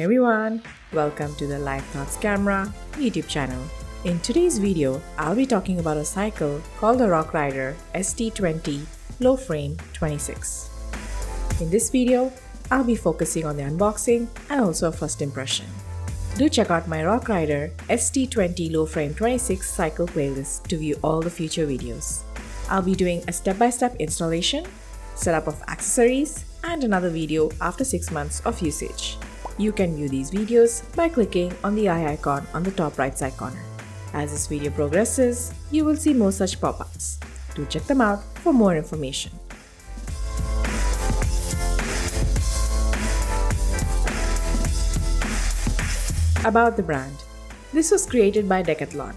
Hey everyone, welcome to the LifeThoughtsCam YouTube channel. In today's video, I'll be talking about a cycle called the Rockrider ST20 Low Frame 26. In this video, I'll be focusing on the unboxing and also a first impression. Do check out my Rockrider ST20 Low Frame 26 cycle playlist to view all the future videos. I'll be doing a step-by-step installation, setup of accessories, and another video after 6 months of usage. You can view these videos by clicking on the eye icon on the top right side corner. As this video progresses, you will see more such pop-ups. Do check them out for more information. About the brand. This was created by Decathlon.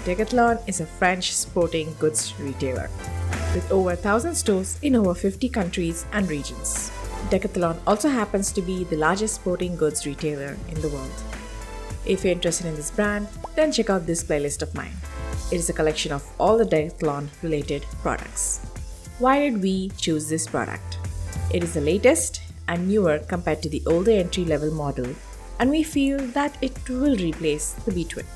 Decathlon is a French sporting goods retailer with over 1,000 stores in over 50 countries and regions. Decathlon also happens to be the largest sporting goods retailer in the world. If you're interested in this brand, then check out this playlist of mine. It is a collection of all the Decathlon related products. Why did we choose this product? It is the latest and newer compared to the older entry-level model, and we feel that it will replace the B-Twin.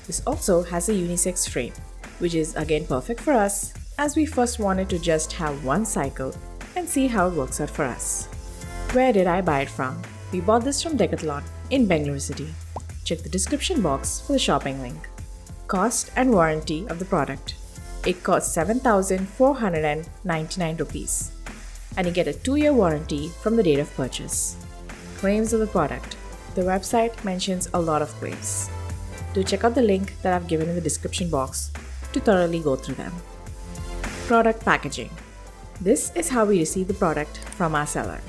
This also has a unisex frame, which is again perfect for us as we first wanted to just have one cycle and see how it works out for us. Where did I buy it from? We bought this from Decathlon in Bangalore City. Check the description box for the shopping link. Cost and warranty of the product. It costs 7,499 rupees, and you get a 2-year warranty from the date of purchase. Claims of the product. The website mentions a lot of claims. Do check out the link that I've given in the description box to thoroughly go through them. Product packaging. This is how we received the product from our seller.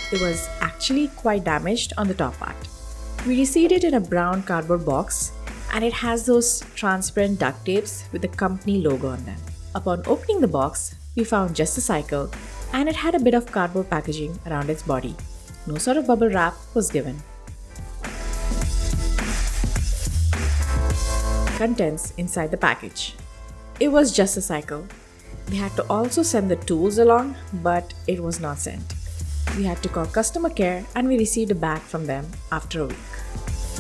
It was actually quite damaged on the top part. We received it in a brown cardboard box, and it has those transparent duct tapes with the company logo on them. Upon opening the box, we found just a cycle, and it had a bit of cardboard packaging around its body. No sort of bubble wrap was given. Contents inside the package. It was just a cycle. We had to also send the tools along, but it was not sent. We had to call customer care and we received a bag from them after a week.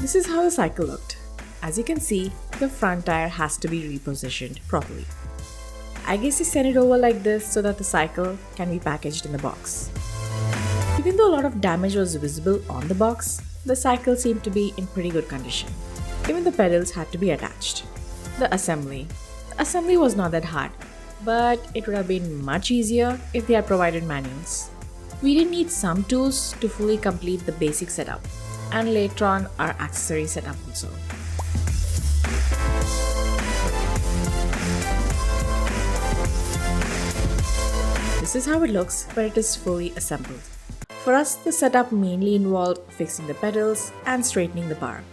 This is how the cycle looked. As you can see, the front tire has to be repositioned properly. I guess they sent it over like this so that the cycle can be packaged in the box. Even though a lot of damage was visible on the box, the cycle seemed to be in pretty good condition. Even the pedals had to be attached. The assembly. The assembly was not that hard, but it would have been much easier if they had provided manuals. We did need some tools to fully complete the basic setup, and later on our accessory setup also. This is how it looks when it is fully assembled. For us, the setup mainly involved fixing the pedals and straightening the bar.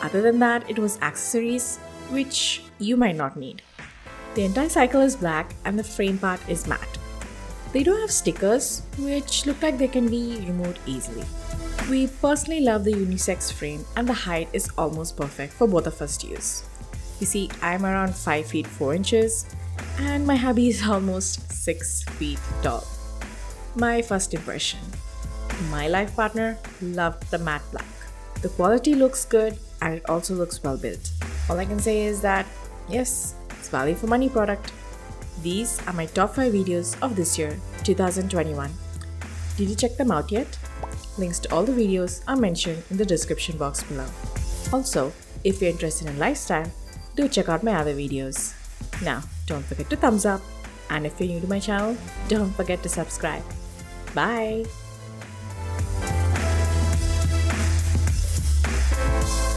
Other than that, it was accessories, which you might not need. The entire cycle is black and the frame part is matte. They do have stickers, which look like they can be removed easily. We personally love the unisex frame, and the height is almost perfect for both of us to use. You see, I'm around 5 feet 4 inches, and my hubby is almost 6 feet tall. My first impression. My life partner loved the matte black. The quality looks good, and it also looks well built. All I can say is that, yes, it's value for money product. These are my top 5 videos of this year, 2021. Did you check them out yet? Links to all the videos are mentioned in the description box below. Also, if you're interested in lifestyle, do check out my other videos. Now, don't forget to thumbs up, and if you're new to my channel, don't forget to subscribe. Bye!